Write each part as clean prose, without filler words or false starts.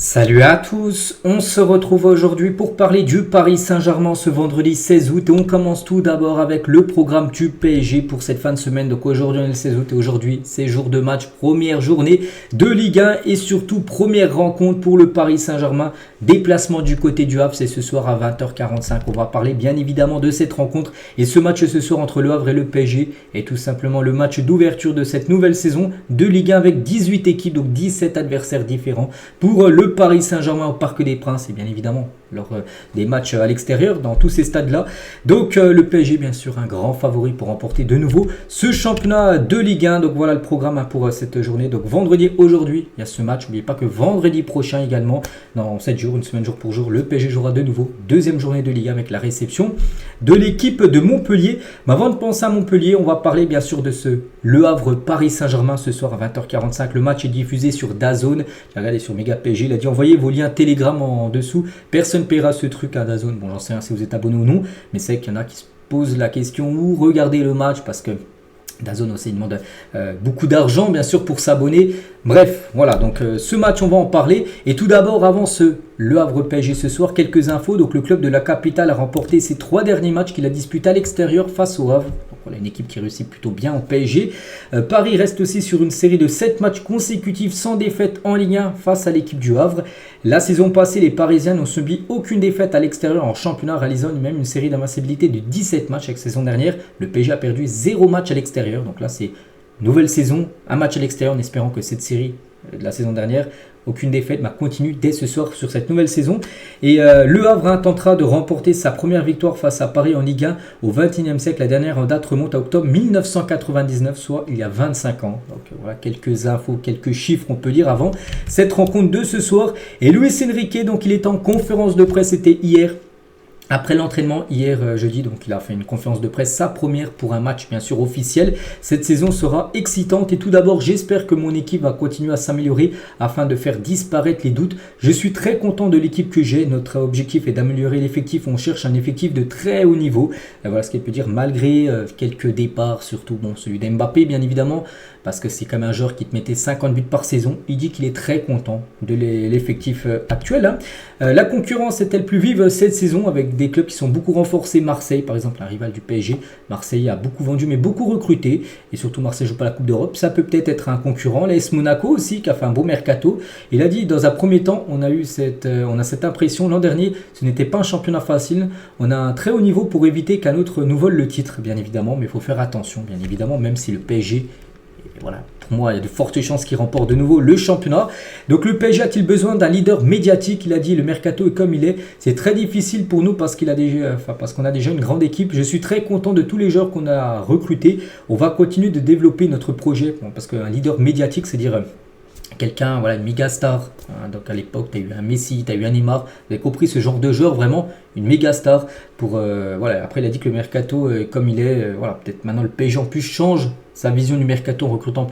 Salut à tous, on se retrouve aujourd'hui pour parler du Paris Saint-Germain ce vendredi 16 août et on commence tout d'abord avec le programme du PSG pour cette fin de semaine. Donc aujourd'hui on est le 16 août et aujourd'hui c'est jour de match, première journée de Ligue 1 et surtout première rencontre pour le Paris Saint-Germain. Déplacement du côté du Havre, c'est ce soir à 20h45. On va parler bien évidemment de cette rencontre et ce match ce soir entre le Havre et le PSG est tout simplement le match d'ouverture de cette nouvelle saison de Ligue 1 avec 18 équipes, donc 17 adversaires différents pour le Paris Saint-Germain au Parc des Princes et bien évidemment lors des matchs à l'extérieur dans tous ces stades-là. Donc le PSG bien sûr un grand favori pour remporter de nouveau ce championnat de Ligue 1. Donc voilà le programme pour cette journée. Donc vendredi aujourd'hui il y a ce match. N'oubliez pas que vendredi prochain également, dans 7 jours, une semaine jour pour jour, le PSG jouera de nouveau deuxième journée de Ligue 1 avec la réception de l'équipe de Montpellier. Mais avant de penser à Montpellier, on va parler bien sûr de ce Le Havre Paris Saint-Germain ce soir à 20h45. Le match est diffusé sur DAZN. J'ai regardé sur Méga PSG. Il a dit envoyez vos liens Telegram en dessous. Personne paiera ce truc à DAZN. Bon, j'en sais rien si vous êtes abonné ou non, mais c'est qu'il y en a qui se posent la question où regarder le match parce que DAZN aussi demande beaucoup d'argent bien sûr pour s'abonner. Bref, voilà, donc ce match on va en parler. Et tout d'abord, avant Le Havre PSG ce soir, quelques infos. Donc le club de la capitale a remporté ses 3 derniers matchs qu'il a disputés à l'extérieur face au Havre. Donc voilà, une équipe qui réussit plutôt bien au PSG. Paris reste aussi sur une série de 7 matchs consécutifs sans défaite en Ligue 1 face à l'équipe du Havre. La saison passée, les Parisiens n'ont subi aucune défaite à l'extérieur en championnat, réalisant même une série d'invincibilité de 17 matchs avec saison dernière. Le PSG a perdu 0 match à l'extérieur. Donc là, c'est nouvelle saison, un match à l'extérieur en espérant que cette série de la saison dernière, aucune défaite, continue dès ce soir sur cette nouvelle saison. Et Le Havre tentera de remporter sa première victoire face à Paris en Ligue 1 au XXIe siècle. La dernière en date remonte à octobre 1999, soit il y a 25 ans. Donc voilà quelques infos, quelques chiffres on peut dire avant cette rencontre de ce soir. Et Luis Enrique, donc il est en conférence de presse, c'était hier. Après l'entraînement hier jeudi, donc il a fait une conférence de presse, sa première pour un match bien sûr officiel. Cette saison sera excitante et tout d'abord j'espère que mon équipe va continuer à s'améliorer afin de faire disparaître les doutes. Je suis très content de l'équipe que j'ai, notre objectif est d'améliorer l'effectif, on cherche un effectif de très haut niveau. Et voilà ce qu'il peut dire malgré quelques départs, surtout celui d'Mbappé bien évidemment, parce que c'est quand même un joueur qui te mettait 50 buts par saison. Il dit qu'il est très content de l'effectif actuel. La concurrence est-elle plus vive cette saison avec des clubs qui sont beaucoup renforcés? Marseille par exemple, un rival du PSG. Marseille a beaucoup vendu mais beaucoup recruté. Et surtout Marseille joue pas la Coupe d'Europe. Ça peut peut-être être un concurrent. L'AS Monaco aussi qui a fait un beau mercato. Il a dit dans un premier temps, on a cette impression l'an dernier, ce n'était pas un championnat facile. On a un très haut niveau pour éviter qu'un autre nous vole le titre bien évidemment. Mais il faut faire attention bien évidemment, même si le PSG... Voilà, pour moi, il y a de fortes chances qu'il remporte de nouveau le championnat. Donc le PSG a-t-il besoin d'un leader médiatique? Il a dit le mercato est comme il est. C'est très difficile pour nous parce qu'on a déjà une grande équipe. Je suis très content de tous les joueurs qu'on a recrutés. On va continuer de développer notre projet parce qu'un leader médiatique, c'est dire quelqu'un, voilà, une méga star. Donc à l'époque, tu as eu un Messi, tu as eu un Neymar. Vous avez compris ce genre de joueur, vraiment une méga star. Voilà. Après, il a dit que le mercato est comme il est. Voilà, peut-être maintenant le PSG en plus change sa vision du mercato en recrutant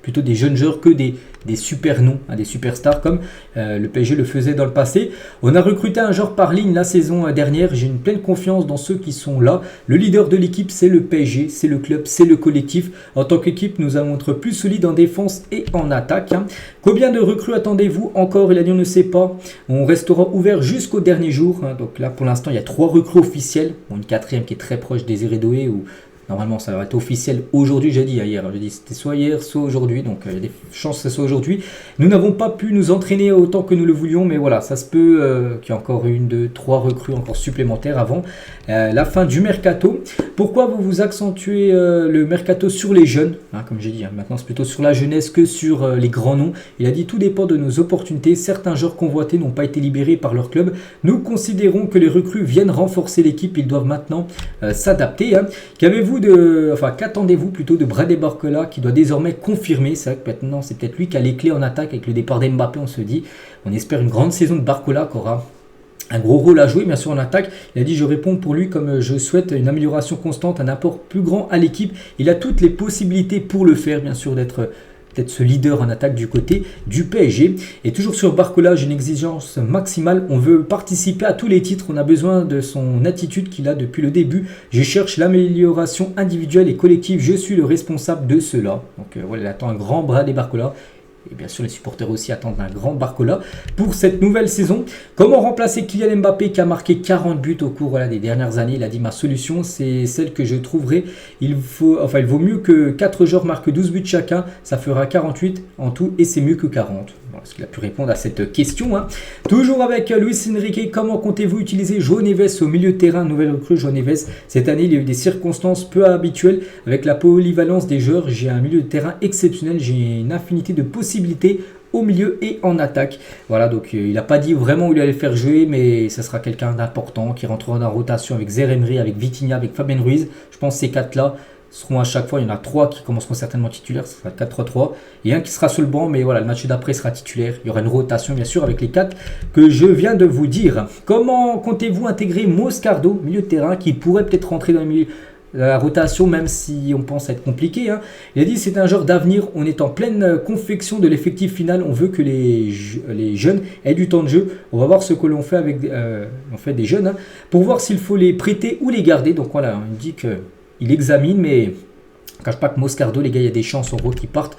plutôt des jeunes joueurs que des super noms, des superstars comme le PSG le faisait dans le passé. On a recruté un joueur par ligne la saison dernière. J'ai une pleine confiance dans ceux qui sont là. Le leader de l'équipe, c'est le PSG, c'est le club, c'est le collectif. En tant qu'équipe, nous allons être plus solides en défense et en attaque. Combien de recrues attendez-vous encore? Il a dit on ne sait pas. On restera ouvert jusqu'au dernier jour. Donc là, pour l'instant, il y a 3 recrues officielles. Une 4e qui est très proche des Doué ou... Normalement, ça va être officiel aujourd'hui, j'ai dit hier. J'ai dit c'était soit hier, soit aujourd'hui. Donc, il y a des chances que ce soit aujourd'hui. Nous n'avons pas pu nous entraîner autant que nous le voulions. Mais voilà, ça se peut qu'il y ait encore 1, 2, 3 recrues encore supplémentaires avant la fin du mercato. Pourquoi vous accentuez le mercato sur les jeunes? Comme j'ai dit, maintenant c'est plutôt sur la jeunesse que sur les grands noms. Il a dit tout dépend de nos opportunités. Certains joueurs convoités n'ont pas été libérés par leur club. Nous considérons que les recrues viennent renforcer l'équipe. Ils doivent maintenant s'adapter. Qu'attendez-vous plutôt de Bradley Barcola qui doit désormais confirmer? C'est vrai que maintenant c'est peut-être lui qui a les clés en attaque avec le départ d'Mbappé. On espère une grande saison de Barcola qui aura un gros rôle à jouer bien sûr en attaque. Il a dit je réponds pour lui comme je souhaite une amélioration constante, un apport plus grand à l'équipe. Il a toutes les possibilités pour le faire bien sûr d'être peut-être ce leader en attaque du côté du PSG. Et toujours sur Barcola, j'ai une exigence maximale. On veut participer à tous les titres. On a besoin de son attitude qu'il a depuis le début. Je cherche l'amélioration individuelle et collective. Je suis le responsable de cela. Donc voilà, il attend un grand bras des Barcola. Et bien sûr, les supporters aussi attendent un grand Barcola pour cette nouvelle saison. Comment remplacer Kylian Mbappé qui a marqué 40 buts au cours des dernières années? Il a dit ma solution, c'est celle que je trouverai. Il vaut mieux que 4 joueurs marquent 12 buts chacun. Ça fera 48 en tout et c'est mieux que 40. Voilà ce qu'il a pu répondre à cette question. Toujours avec Luis Enrique, comment comptez-vous utiliser João Neves au milieu de terrain? Nouvelle recrue João Neves. Cette année, il y a eu des circonstances peu habituelles avec la polyvalence des joueurs. J'ai un milieu de terrain exceptionnel. J'ai une infinité de possibilités au milieu et en attaque. Voilà, donc il n'a pas dit vraiment où il allait faire jouer, mais ça sera quelqu'un d'important qui rentrera dans la rotation avec Zaire Emery, avec Vitinha, avec Fabien Ruiz. Je pense que ces 4-là seront à chaque fois, il y en a 3 qui commenceront certainement titulaires, ça sera 4-3-3, et un qui sera sur le banc, mais voilà, le match d'après sera titulaire. Il y aura une rotation bien sûr avec les 4 que je viens de vous dire. Comment comptez-vous intégrer Moscardo, milieu de terrain, qui pourrait peut-être rentrer dans le milieu la rotation, même si on pense être compliqué. Il a dit c'est un joueur d'avenir, on est en pleine confection de l'effectif final, on veut que les jeunes aient du temps de jeu. On va voir ce que l'on fait avec on fait des jeunes pour voir s'il faut les prêter ou les garder. Donc voilà, il dit qu'il examine, mais je ne cache pas que Moscardo, les gars, il y a des chances en gros qui partent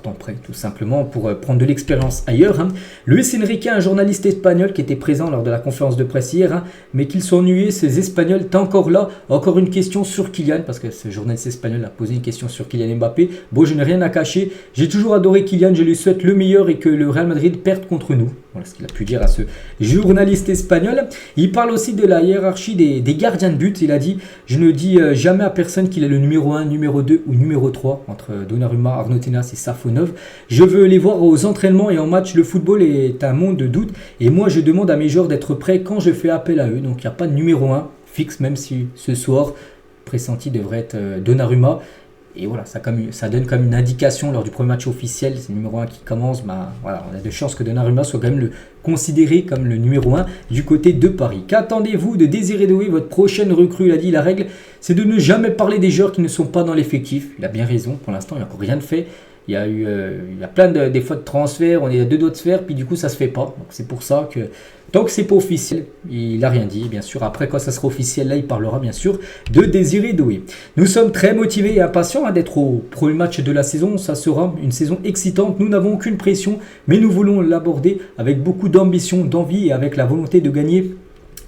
en prêt, tout simplement, pour prendre de l'expérience ailleurs. Luis Enrique, un journaliste espagnol qui était présent lors de la conférence de presse hier, mais qu'il s'ennuyait, ces Espagnols. T'es encore là? Encore une question sur Kylian, parce que ce journaliste espagnol a posé une question sur Kylian Mbappé. Bon, je n'ai rien à cacher. J'ai toujours adoré Kylian, je lui souhaite le meilleur et que le Real Madrid perde contre nous. Voilà ce qu'il a pu dire à ce journaliste espagnol. Il parle aussi de la hiérarchie des gardiens de but. Il a dit, je ne dis jamais à personne qu'il est le numéro 1, numéro 2 ou numéro 3 entre Donnarumma, Arnaud Tenas et Safonov. Je veux les voir aux entraînements et en match. Le football est un monde de doute et moi je demande à mes joueurs d'être prêts quand je fais appel à eux. Donc il n'y a pas de numéro 1 fixe, même si ce soir pressenti devrait être Donnarumma. Et voilà, ça donne comme une indication lors du premier match officiel, c'est le numéro 1 qui commence, voilà, on a de chances que Donnarumma soit quand même considéré comme le numéro 1 du côté de Paris. Qu'attendez-vous de Désiré Doué, votre prochaine recrue? Il a dit, la règle, c'est de ne jamais parler des joueurs qui ne sont pas dans l'effectif. Il a bien raison, pour l'instant, il n'y a encore rien de fait. Il y a plein des fautes de transfert, on est à 2 doigts de se faire, puis du coup ça se fait pas. Donc c'est pour ça que tant que c'est pas officiel, il n'a rien dit, bien sûr. Après, quand ça sera officiel, là, il parlera bien sûr de Désiré Doué. Nous sommes très motivés et impatients d'être au premier match de la saison. Ça sera une saison excitante. Nous n'avons aucune pression, mais nous voulons l'aborder avec beaucoup d'ambition, d'envie et avec la volonté de gagner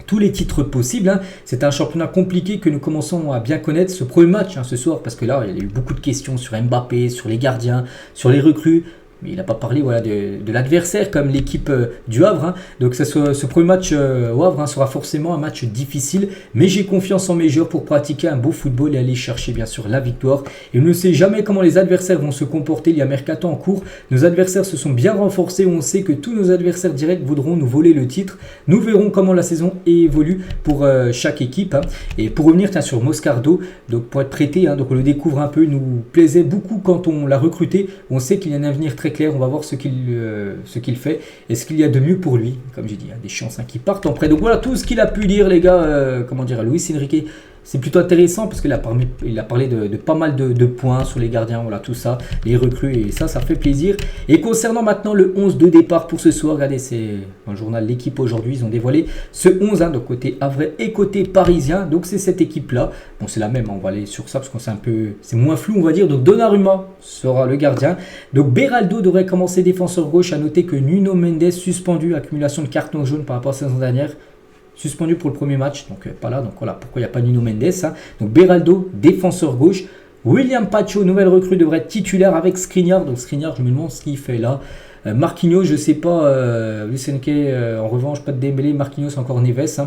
tous les titres possibles. C'est un championnat compliqué que nous commençons à bien connaître. Ce premier match ce soir, parce que là, il y a eu beaucoup de questions sur Mbappé, sur les gardiens, sur les recrues. Mais il n'a pas parlé de l'adversaire comme l'équipe du Havre. Donc ce premier match au Havre sera forcément un match difficile. Mais j'ai confiance en mes joueurs pour pratiquer un beau football et aller chercher bien sûr la victoire. Et on ne sait jamais comment les adversaires vont se comporter. Il y a mercato en cours. Nos adversaires se sont bien renforcés. On sait que tous nos adversaires directs voudront nous voler le titre. Nous verrons comment la saison évolue pour chaque équipe. Et pour revenir sur Moscardo, donc pour être prêté, donc on le découvre un peu. Il nous plaisait beaucoup quand on l'a recruté. On sait qu'il y a un avenir très clair, on va voir ce qu'il fait et ce qu'il y a de mieux pour lui. Comme j'ai dit, il y a des chances qui partent en prêt. Donc voilà tout ce qu'il a pu dire, les gars. Luis Enrique, c'est plutôt intéressant parce qu'il a parlé de pas mal de points sur les gardiens, voilà tout ça, les recrues, et ça fait plaisir. Et concernant maintenant le 11 de départ pour ce soir, regardez, c'est dans le journal L'équipe aujourd'hui, ils ont dévoilé ce 11, donc côté havrais et côté parisien. Donc c'est cette équipe-là. Bon, c'est la même, on va aller sur ça parce que c'est moins flou, on va dire. Donc Donnarumma sera le gardien. Donc Beraldo devrait commencer défenseur gauche. À noter que Nuno Mendes suspendu, accumulation de cartons jaunes par rapport à la saison dernière. Suspendu pour le premier match, donc pas là, donc voilà pourquoi il n'y a pas Nuno Mendes. Donc Beraldo, défenseur gauche. William Pacho, nouvelle recrue, devrait être titulaire avec Skriniar. Donc Skriniar, je me demande ce qu'il fait là. Marquinhos, je sais pas. Luis Enrique, en revanche, pas de Dembélé. Marquinhos, encore Neves.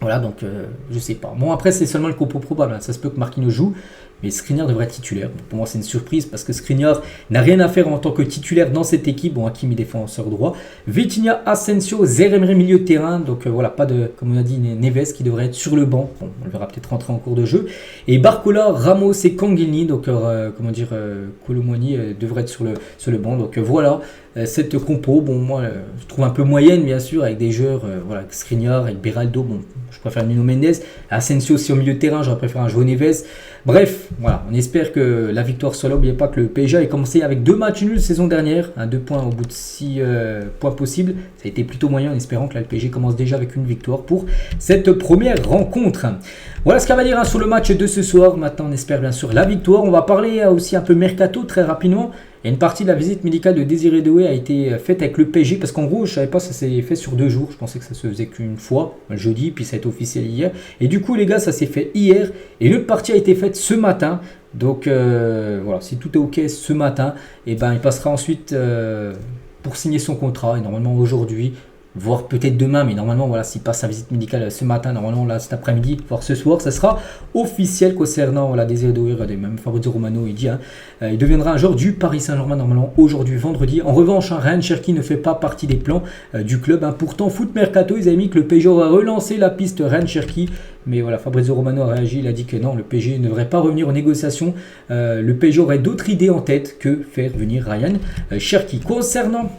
Voilà, donc je sais pas. Bon, après, c'est seulement le compo probable. Ça se peut que Marquinhos joue. Mais Skriniar devrait être titulaire. Pour moi, c'est une surprise parce que Skriniar n'a rien à faire en tant que titulaire dans cette équipe. Bon, Hakimi défenseur droit. Vitinha, Asensio, Zaire Emery milieu de terrain. Donc voilà, pas de, comme on a dit, Neves qui devrait être sur le banc. Bon, on le verra peut-être rentrer en cours de jeu. Et Barcola, Ramos et Kanguilny, donc Kolo Muani devrait être sur le banc. Donc voilà, cette compo, bon, moi, je trouve un peu moyenne, bien sûr, avec des joueurs, avec Skriniar, avec Beraldo. Bon, je préfère Nuno Mendes. Asensio aussi au milieu de terrain, j'aurais préféré un João Neves. Bref, voilà, on espère que la victoire soit là. N'oubliez pas que le PSG a commencé avec 2 matchs nuls saison dernière, 2 points au bout de 6 points possibles. Ça a été plutôt moyen en espérant que là, le PSG commence déjà avec une victoire pour cette première rencontre. Voilà ce qu'on va dire sur le match de ce soir. Maintenant, on espère bien sûr la victoire. On va parler aussi un peu mercato très rapidement. Et une partie de la visite médicale de Désiré Doué a été faite avec le PSG parce qu'en gros, je savais pas, ça s'est fait sur 2 jours. Je pensais que ça se faisait qu'une fois, le jeudi, puis ça a été officiel hier. Et du coup, les gars, ça s'est fait hier et l'autre partie a été faite ce matin. Donc voilà, si tout est ok ce matin, et ben il passera ensuite pour signer son contrat. Et normalement aujourd'hui, voire peut-être demain, mais normalement voilà, s'il passe sa visite médicale ce matin, normalement là cet après-midi, voire ce soir, ça sera officiel concernant la Désiré Doué. Même Fabrizio Romano il dit, il deviendra un joueur du Paris Saint-Germain normalement aujourd'hui vendredi. En revanche, Ryan Cherki ne fait pas partie des plans du club. Pourtant, Foot Mercato, ils avaient mis que le PSG aurait relancé la piste Ryan Cherki. Mais voilà, Fabrizio Romano a réagi, il a dit que non, le PSG ne devrait pas revenir aux négociations. Le PSG aurait d'autres idées en tête que faire venir Ryan Cherki. Concernant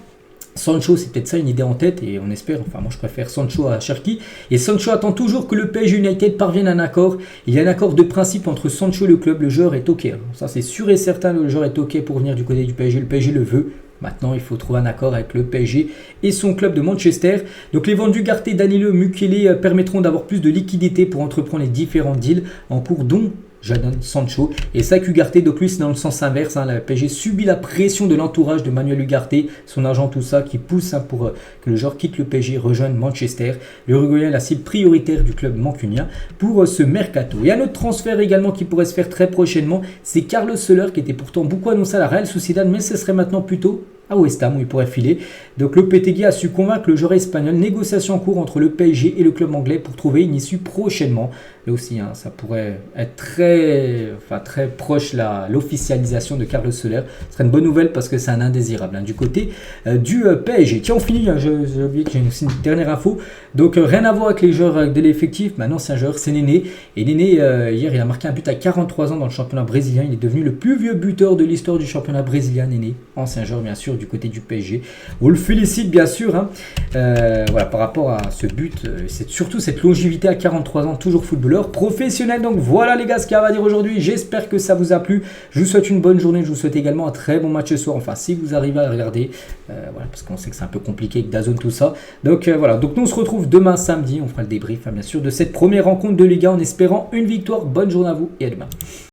Sancho, c'est peut-être ça une idée en tête et on espère, enfin moi je préfère Sancho à Cherki. Et Sancho attend toujours que le PSG United parvienne à un accord. Il y a un accord de principe entre Sancho et le club, le joueur est ok. Ça c'est sûr et certain, le joueur est ok pour venir du côté du PSG, le PSG le veut. Maintenant, il faut trouver un accord avec le PSG et son club de Manchester. Donc, les ventes d'Ugarte, Danilo, Mukele permettront d'avoir plus de liquidité pour entreprendre les différents deals en cours, dont Jadon Sancho. Et ça, Ugarte, donc lui, c'est dans le sens inverse. Le PSG subit la pression de l'entourage de Manuel Ugarte, son agent, tout ça, qui pousse pour que le joueur quitte le PSG, rejoigne Manchester. L'Uruguayen est la cible prioritaire du club mancunien pour ce mercato. Et un autre transfert également qui pourrait se faire très prochainement, c'est Carlos Soler, qui était pourtant beaucoup annoncé à la Real Sociedad, mais ce serait maintenant plutôt à West Ham où il pourrait filer. Donc le Lopetegui a su convaincre le joueur espagnol. Négociation en cours entre le PSG et le club anglais pour trouver une issue prochainement. Là aussi, ça pourrait être très proche l'officialisation de Carlos Soler. Ce serait une bonne nouvelle parce que c'est un indésirable du côté du PSG. Tiens, on finit. J'ai oublié que j'ai une dernière info. Donc rien à voir avec les joueurs de l'effectif. Maintenant, c'est un joueur, c'est Néné. Et Néné, hier, il a marqué un but à 43 ans dans le championnat brésilien. Il est devenu le plus vieux buteur de l'histoire du championnat brésilien. Néné, ancien joueur bien sûr du côté du PSG. On le félicite bien sûr. Voilà, par rapport à ce but, c'est surtout cette longévité à 43 ans, toujours footballeur professionnel. Donc voilà les gars ce qu'il y a à dire aujourd'hui. J'espère que ça vous a plu. Je vous souhaite une bonne journée. Je vous souhaite également un très bon match ce soir. Enfin, si vous arrivez à regarder, voilà, parce qu'on sait que c'est un peu compliqué avec DAZN tout ça. Donc voilà. Donc nous on se retrouve demain samedi. On fera le débrief bien sûr de cette première rencontre de Liga en espérant une victoire. Bonne journée à vous et à demain.